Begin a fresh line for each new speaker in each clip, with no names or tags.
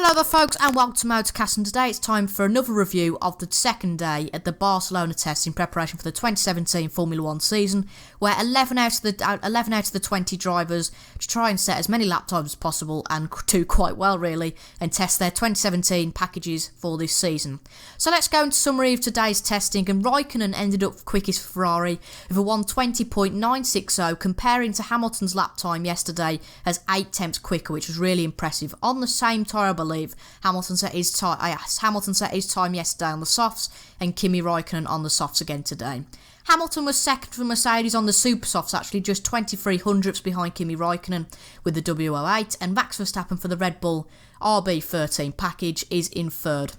Hello there folks and welcome to Motorcast, and today it's time for another review of the second day at the Barcelona test in preparation for the 2017 Formula 1 season, where 11 out of the 20 drivers to try and set as many lap times as possible and do quite well really and test their 2017 packages for this season. So let's go into summary of today's testing, and Raikkonen ended up quickest for Ferrari with a 1:20.960 comparing to Hamilton's lap time yesterday as 8 tenths quicker, which was really impressive. On the same tyre, I believe, Hamilton set his time yesterday on the softs, and Kimi Raikkonen on the softs again today. Hamilton was second for Mercedes on the super softs, actually just 23 hundredths behind Kimi Raikkonen with the W08, and Max Verstappen for the Red Bull RB13 package is in third,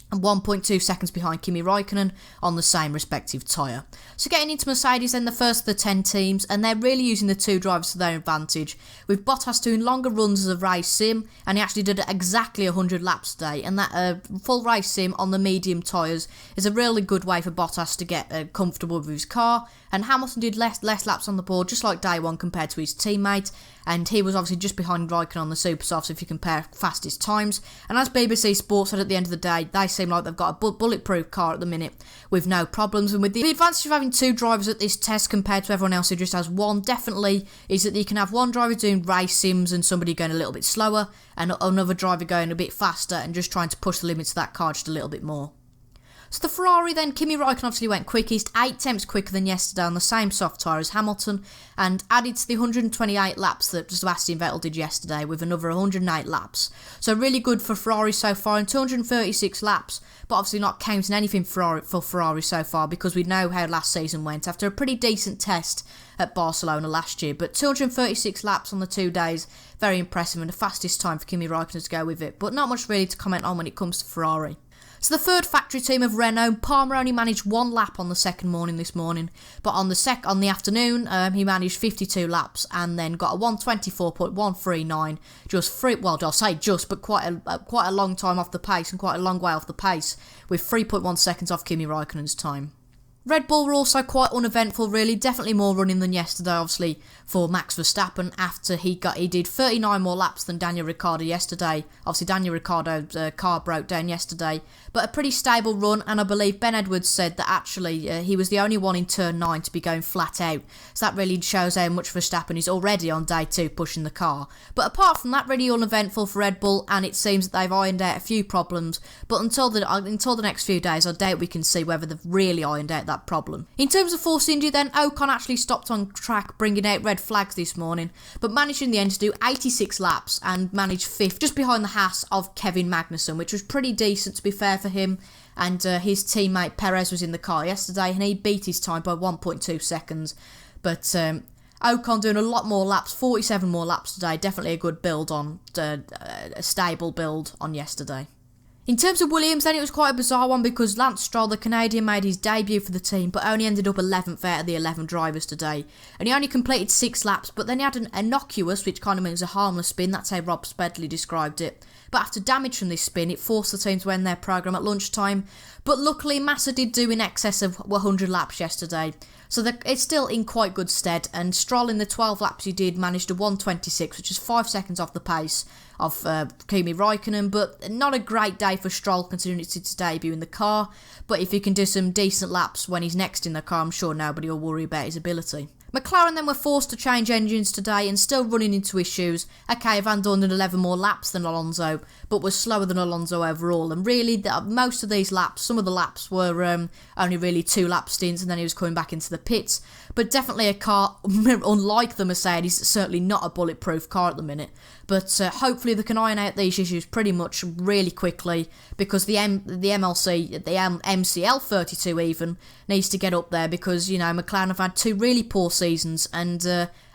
and 1.2 seconds behind Kimi Raikkonen on the same respective tyre. So getting into Mercedes then, the first of the 10 teams, and they're really using the two drivers to their advantage, with Bottas doing longer runs as a race sim, and he actually did exactly 100 laps today, and that full race sim on the medium tyres is a really good way for Bottas to get comfortable with his car, and Hamilton did less laps on the board just like day one compared to his teammate, and he was obviously just behind Raikkonen on the super softs if you compare fastest times. And as BBC Sports said at the end of the day, they seem like they've got a bulletproof car at the minute with no problems, and with the advantage of having two drivers at this test compared to everyone else who just has one definitely is that you can have one driver doing race sims and somebody going a little bit slower and another driver going a bit faster and just trying to push the limits of that car just a little bit more. So the Ferrari then, Kimi Raikkonen obviously went quickest, 8 tenths quicker than yesterday on the same soft tyre as Hamilton, and added to the 128 laps that Sebastian Vettel did yesterday with another 108 laps. So really good for Ferrari so far, in 236 laps, but obviously not counting anything for Ferrari so far because we know how last season went after a pretty decent test at Barcelona last year. But 236 laps on the 2 days, very impressive, and the fastest time for Kimi Raikkonen to go with it, but not much really to comment on when it comes to Ferrari. So the third factory team of Renault, Palmer only managed 1 lap on the second morning this morning, but on the afternoon he managed 52 laps and then got a 1:24.139, but quite a long time off the pace and quite a long way off the pace, with 3.1 seconds off Kimi Raikkonen's time. Red Bull were also quite uneventful really, definitely more running than yesterday obviously for Max Verstappen after he did 39 more laps than Daniel Ricciardo yesterday. Obviously Daniel Ricciardo's car broke down yesterday, but a pretty stable run, and I believe Ben Edwards said that actually he was the only one in turn 9 to be going flat out, so that really shows how much Verstappen is already on day 2 pushing the car. But apart from that, really uneventful for Red Bull, and it seems that they've ironed out a few problems, but until the next few days I doubt we can see whether they've really ironed out that problem. In terms of Force India then, Ocon actually stopped on track bringing out red flags this morning, but managed in the end to do 86 laps and managed 5th, just behind the Haas of Kevin Magnussen, which was pretty decent to be fair for him. And his teammate Perez was in the car yesterday and he beat his time by 1.2 seconds. But Ocon doing a lot more laps, 47 more laps today, definitely a good build on, a stable build on yesterday. In terms of Williams then, it was quite a bizarre one because Lance Stroll, the Canadian, made his debut for the team but only ended up 11th out of the 11 drivers today, and he only completed 6 laps, but then he had an innocuous, which kind of means a harmless spin, that's how Rob Spedley described it. But after damage from this spin, it forced the team to end their programme at lunchtime, but luckily Massa did do in excess of 100 laps yesterday, so it's still in quite good stead, and Stroll in the 12 laps he did managed a 1:26, which is 5 seconds off the pace of Kimi Raikkonen, but not a great day for Stroll considering it's his debut in the car, but if he can do some decent laps when he's next in the car, I'm sure nobody will worry about his ability. McLaren then were forced to change engines today and still running into issues. Okay, Van Dorn did 11 more laps than Alonso, but was slower than Alonso overall. And really, most of these laps, some of the laps were only really 2 lap stints, and then he was coming back into the pits. But definitely a car, unlike the Mercedes, certainly not a bulletproof car at the minute. But hopefully they can iron out these issues pretty much really quickly, because the MCL 32 even needs to get up there, because McLaren have had 2 really poor seasons, and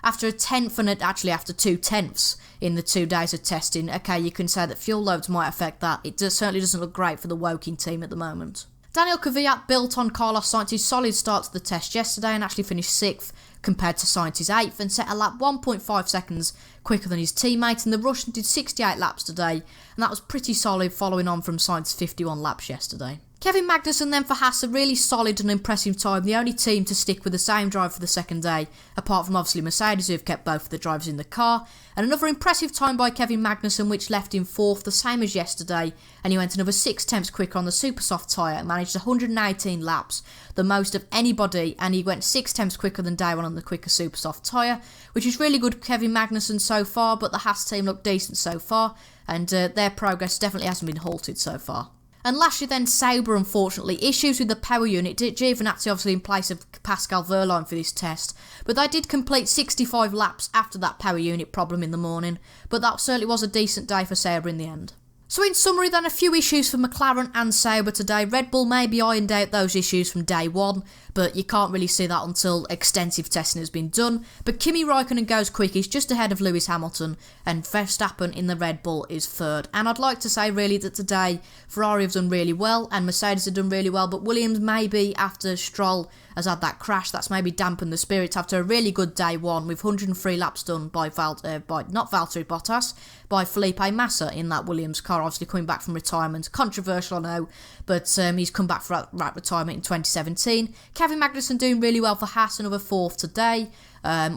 after a tenth and actually after 2 tenths in the 2 days of testing, okay, you can say that fuel loads might affect that. It certainly doesn't look great for the Woking team at the moment. Daniel Kvyat built on Carlos Sainz's solid start to the test yesterday and actually finished 6th compared to Sainz's 8th and set a lap 1.5 seconds quicker than his teammate, and the Russian did 68 laps today, and that was pretty solid following on from Sainz's 51 laps yesterday. Kevin Magnussen then for Haas, a really solid and impressive time, the only team to stick with the same driver for the second day, apart from obviously Mercedes who have kept both of the drivers in the car, and another impressive time by Kevin Magnussen which left him 4th, the same as yesterday, and he went another 6 tenths quicker on the super soft tyre and managed 118 laps, the most of anybody, and he went 6 tenths quicker than day one on the quicker super soft tyre, which is really good for Kevin Magnussen so far, but the Haas team look decent so far, and their progress definitely hasn't been halted so far. And lastly then, Sauber, unfortunately, issues with the power unit. Giovinazzi obviously in place of Pascal Wehrlein for this test, but they did complete 65 laps after that power unit problem in the morning, but that certainly was a decent day for Sauber in the end. So in summary then, a few issues for McLaren and Sauber today. Red Bull maybe ironed out those issues from day one, but you can't really see that until extensive testing has been done. But Kimi Raikkonen goes quick, he's just ahead of Lewis Hamilton, and Verstappen in the Red Bull is 3rd. And I'd like to say really that today Ferrari have done really well and Mercedes have done really well, but Williams maybe after Stroll has had that crash, that's maybe dampened the spirits after a really good day one with 103 laps done by not Valtteri Bottas, by Felipe Massa in that Williams car, obviously coming back from retirement. Controversial, I know, but he's come back for that retirement in 2017. Kevin Magnussen doing really well for Haas, another 4th today.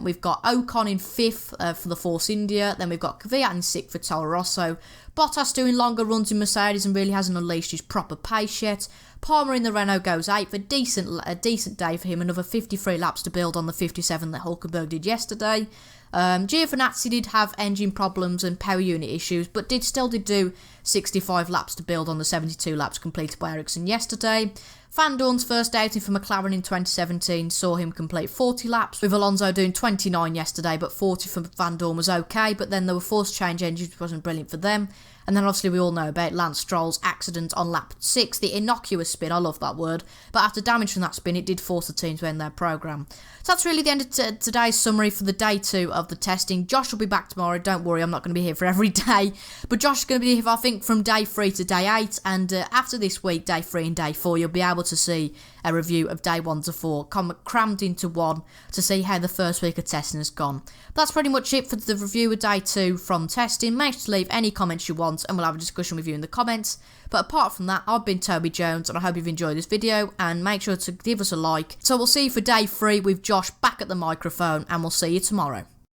We've got Ocon in 5th for the Force India, then we've got Kvyat in 6th for Toro Rosso. Bottas doing longer runs in Mercedes and really hasn't unleashed his proper pace yet. Palmer in the Renault goes 8th, a decent day for him, another 53 laps to build on the 57 that Hulkenberg did yesterday. Giovinazzi did have engine problems and power unit issues, but still did do 65 laps to build on the 72 laps completed by Ericsson yesterday. Van Dorn's first outing for McLaren in 2017 saw him complete 40 laps, with Alonso doing 29 yesterday, but 40 for Van Dorn was okay, but then there were forced change engines, which wasn't brilliant for them. And then obviously we all know about Lance Stroll's accident on lap 6, the innocuous spin, I love that word, but after damage from that spin it did force the team to end their programme. So that's really the end of today's summary for the day 2 of the testing. Josh will be back tomorrow, don't worry, I'm not going to be here for every day, but Josh is going to be here I think from day 3 to day 8, and after this week, day 3 and day 4, you'll be able to see a review of day 1 to 4, crammed into one to see how the first week of testing has gone. But that's pretty much it for the review of day 2 from testing. Make sure to leave any comments you want and we'll have a discussion with you in the comments. But apart from that, I've been Toby Jones and I hope you've enjoyed this video and make sure to give us a like. So we'll see you for day 3 with Josh back at the microphone and we'll see you tomorrow.